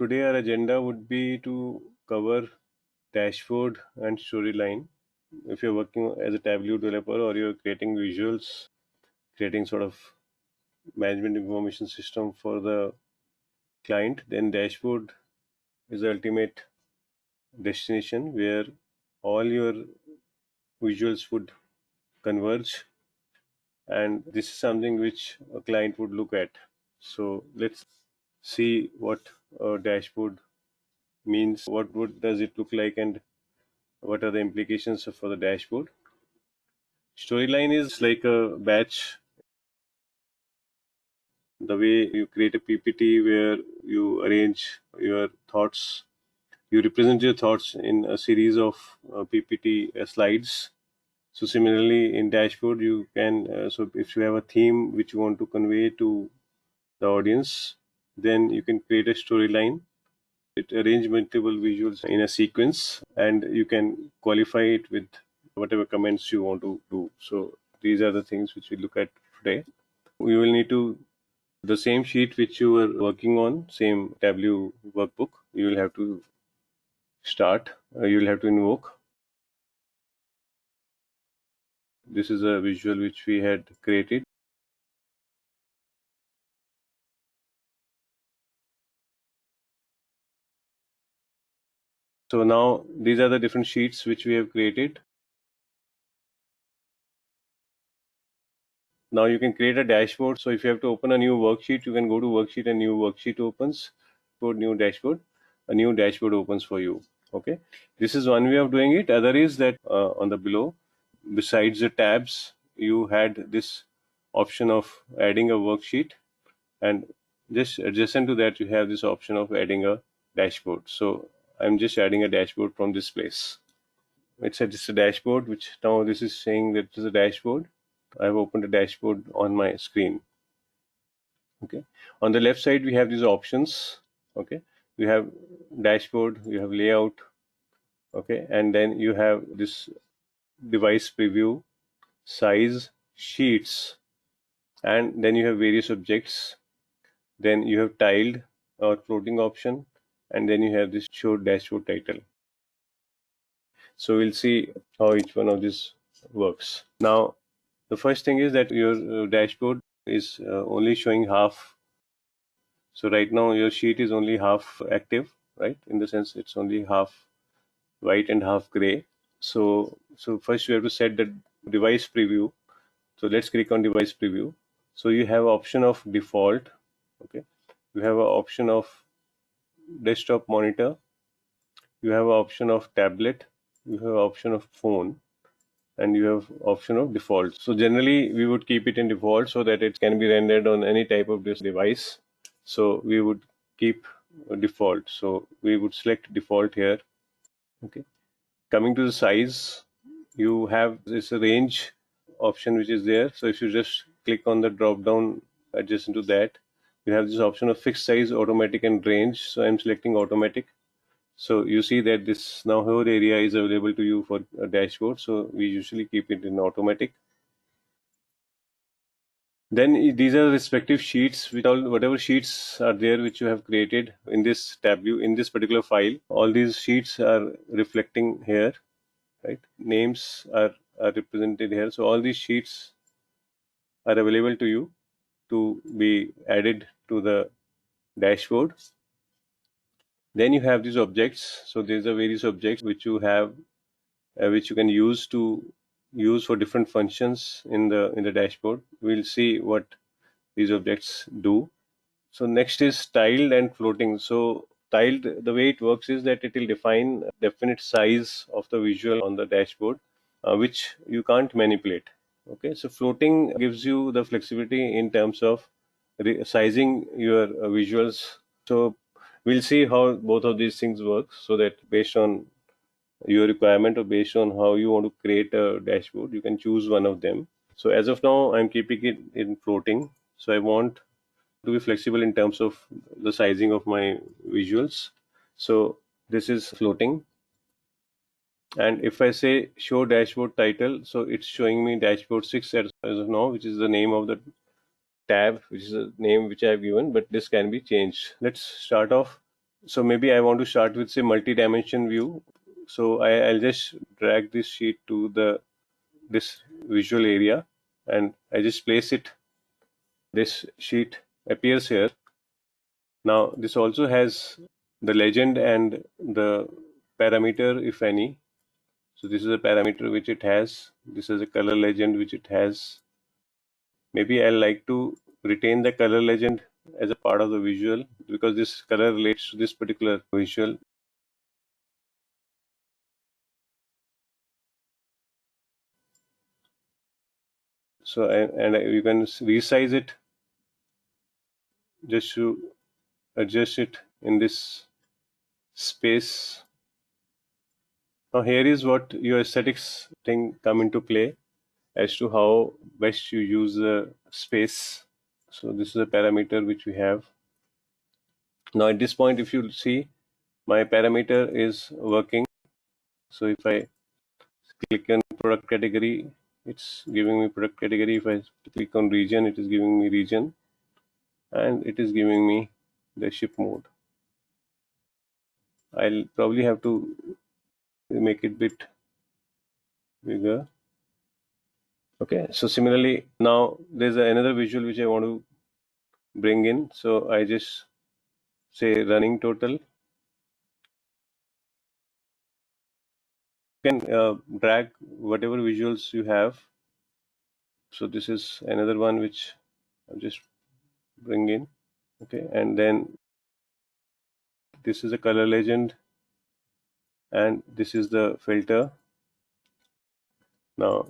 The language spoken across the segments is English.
Today our agenda would be to cover dashboard and storyline. If you're working as a Tableau developer or you're creating visuals, creating sort of management information system for the client, then dashboard is the ultimate destination where all your visuals would converge, and this is something which a client would look at. So let's see what a dashboard means, what would does it look like, and what are the implications for the dashboard. Storyline is like a batch, the way you create a PPT where you arrange your thoughts, you represent your thoughts in a series of PPT slides. So similarly in dashboard you can, so if you have a theme which you want to convey to the audience, then you can create a storyline. It arrange multiple visuals in a sequence, and you can qualify it with whatever comments you want to do. So these are the things which we look at today. We will need to the same sheet which you were working on, same Tableau workbook. You will have to start. You will have to invoke. This is a visual which we had created. So now these are the different sheets which we have created. Now you can create a dashboard. So if you have to open a new worksheet, you can go to worksheet and new worksheet opens. Go new dashboard, a new dashboard opens for you. Okay, this is one way of doing it. Other is that on the below, besides the tabs, you had this option of adding a worksheet, and just adjacent to that, you have this option of adding a dashboard. So I'm just adding a dashboard from this place. It's a dashboard, which now this is saying that it is a dashboard. I've opened a dashboard on my screen. Okay, on the left side we have these options. Okay, you have dashboard, you have layout. Okay, and then you have this device preview, size, sheets, and then you have various objects. Then you have tiled or floating option, and then you have this show dashboard title. So we'll see how each one of these works. Now the first thing is that your dashboard is only showing half. So right now your sheet is only half active, right? In the sense it's only half white and half gray. So first you have to set the device preview. So let's click on device preview. So you have option of default. Okay, you have an option of desktop monitor, you have an option of tablet, you have option of phone, and you have option of default. So generally we would keep it in default so that it can be rendered on any type of this device. So we would keep default. So we would select default here. Okay, coming to the size, you have this range option which is there. So if you just click on the drop down adjacent to that, you have this option of fixed size, automatic, and range. So I'm selecting automatic. So you see that this now whole area is available to you for a dashboard. So we usually keep it in automatic. Then these are respective sheets with all whatever sheets are there which you have created in this Tableau, in this particular file. All these sheets are reflecting here, right? Names are represented here. So all these sheets are available to you to be added to the dashboard. Then you have these objects. So these are various objects which you have, which you can use for different functions in the dashboard. We'll see what these objects do. So next is tiled and floating. So tiled, the way it works is that it will define a definite size of the visual on the dashboard, which you can't manipulate. Okay, so floating gives you the flexibility in terms of sizing your visuals. So we'll see how both of these things work, so that based on your requirement or based on how you want to create a dashboard, you can choose one of them. So as of now, I'm keeping it in floating. So I want to be flexible in terms of the sizing of my visuals. So this is floating. And if I say show dashboard title, so it's showing me dashboard 6 as of now, which is the name of the tab, which is the name which I have given, but this can be changed. Let's start off So maybe I want to start with say multi-dimension view. So I'll just drag this sheet to this visual area, and I just place it. This sheet appears here. Now this also has the legend and the parameter, if any. So this is a parameter which it has. This is a color legend which it has. Maybe I like to retain the color legend as a part of the visual because this color relates to this particular visual. So you can resize it just to adjust it in this space. Now here is what your aesthetics thing come into play as to how best you use the space. So this is a parameter which we have. Now at this point, if you see, my parameter is working. So if I click on product category, it's giving me product category. If I click on region, it is giving me region, and it is giving me the ship mode. I'll probably have to make it bit bigger. Okay, so similarly, now there's another visual which I want to bring in. So I just say running total. You can drag whatever visuals you have. So this is another one which I'll just bring in. Okay, and then this is a color legend, and this is the filter. Now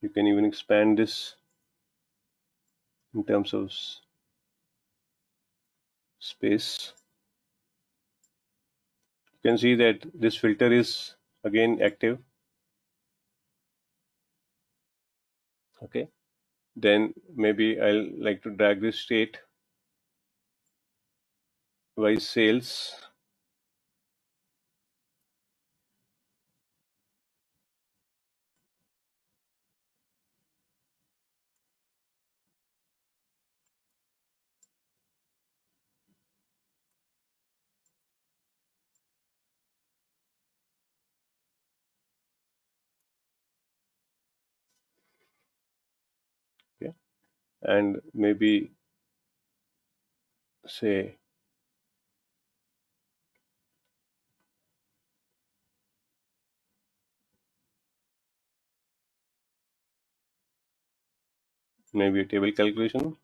you can even expand this in terms of space. You can see that this filter is again active. Okay, then maybe I'll like to drag this state by sales. Okay, and maybe say maybe a table calculation.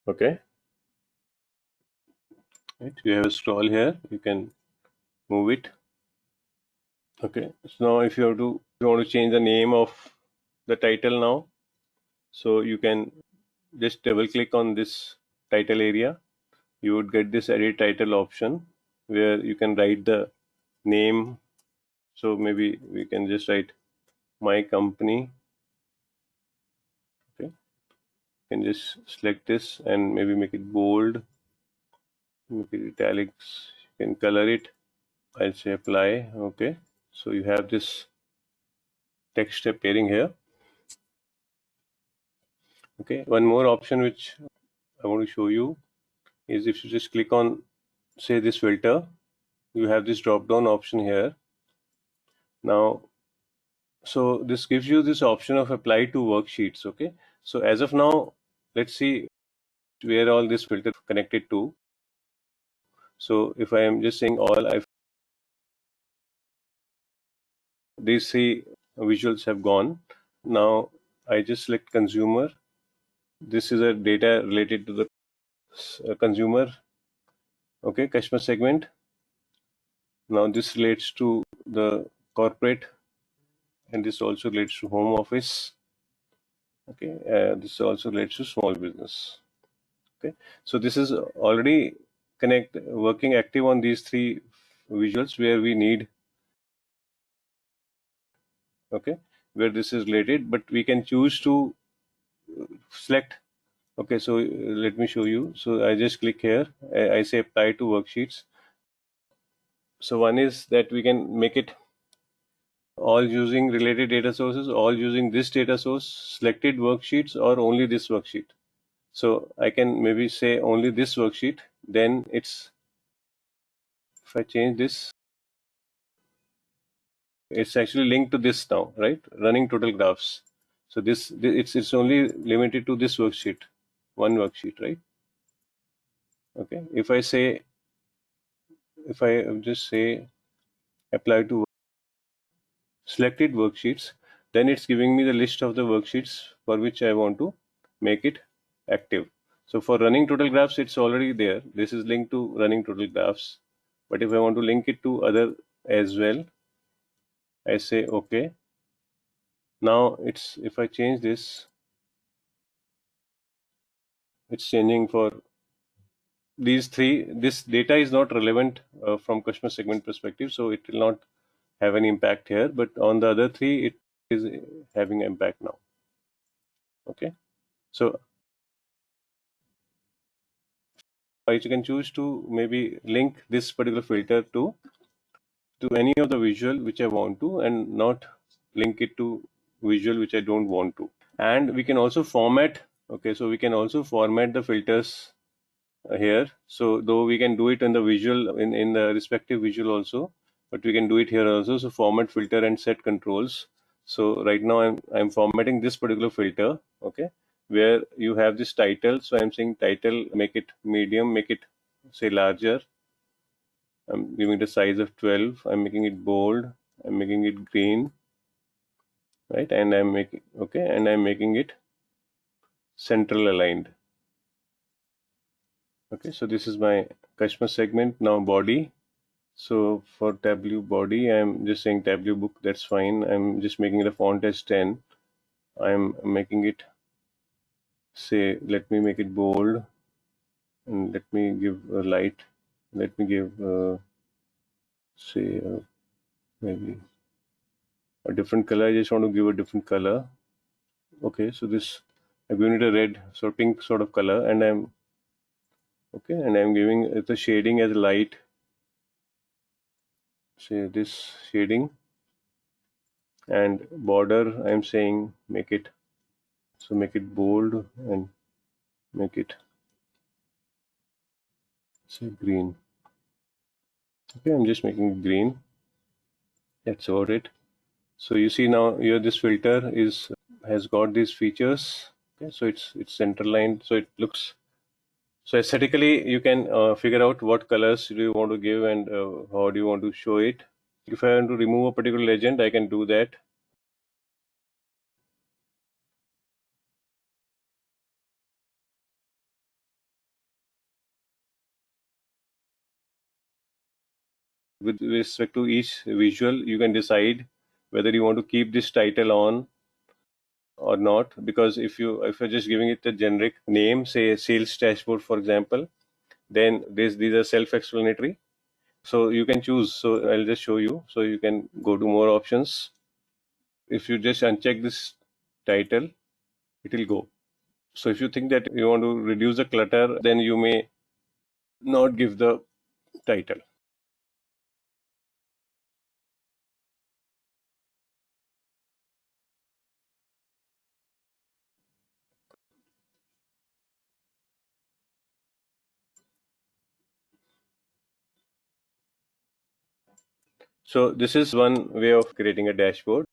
Okay, right. You have a scroll here. You can move it. Okay, so now if you want to change the name of the title now, so you can just double click on this title area. You would get this edit title option where you can write the name. So maybe we can just write my company. Okay, you can just select this and maybe make it bold, make it italics. You can color it. I'll say apply. Okay, so you have this text appearing here. Okay, one more option which I want to show you is if you just click on say this filter, you have this drop down option here. Now so this gives you this option of apply to worksheets. Okay, so as of now, let's see where all this filter connected to. So if I am just saying all, these three visuals have gone. Now I just select consumer. This is a data related to the consumer. Okay, customer segment. Now this relates to the corporate, and this also relates to home office. Okay, this also relates to small business. Okay, so this is already working active on these three visuals where we need. Okay, where this is related, but we can choose to select. Okay, so let me show you. So I just click here. I say apply to worksheets. So one is that we can make it all using related data sources, all using this data source, selected worksheets, or only this worksheet. So I can maybe say only this worksheet. Then it's, if I change this, it's actually linked to this now, right? Running total graphs. So it's only limited to this worksheet, one worksheet, right? Okay. If I just say apply to selected worksheets, then it's giving me the list of the worksheets for which I want to make it active. So for running total graphs, it's already there. This is linked to running total graphs. But if I want to link it to other as well, I say okay. Now it's, if I change this, it's changing for these three. This data is not relevant from customer segment perspective, so it will not have any impact here. But on the other three, it is having impact now. Okay, so you can choose to maybe link this particular filter to any of the visual which I want to, and not link it to visual which I don't want to. And we can also format. Okay, so we can also format the filters here. So though we can do it in the visual, in the respective visual also, but we can do it here also. So format filter and set controls. So right now I'm formatting this particular filter, okay, where you have this title. So I'm saying title, make it medium, make it say larger. I'm giving the size of 12. I'm making it bold. I'm making it green, right? And I'm making, okay, and I'm making it central aligned. Okay, so this is my customer segment. Now body. So for Tableau body, I'm just saying Tableau book, that's fine. I'm just making the font as 10. I'm making it, say, let me make it bold, and let me give a light. Let me give, say, maybe a different color. I just want to give a different color. Okay, so this, I'm giving it a red, so pink sort of color, and I'm, okay, and I'm giving it the shading as light. Say this shading, and border, I'm saying make it, so make it bold and make it, say, green. Okay, I'm just making it green. That's about it. So you see now here this filter is, has got these features. Okay, so it's center line, so it looks, so aesthetically you can figure out what colors do you want to give, and how do you want to show it. If I want to remove a particular legend, I can do that. With respect to each visual, you can decide whether you want to keep this title on or not, because if you're just giving it a generic name, say sales dashboard for example, then these are self-explanatory, so you can choose. So I'll just show you, so you can go to more options. If you just uncheck this title, it will go. So if you think that you want to reduce the clutter, then you may not give the title. So this is one way of creating a dashboard.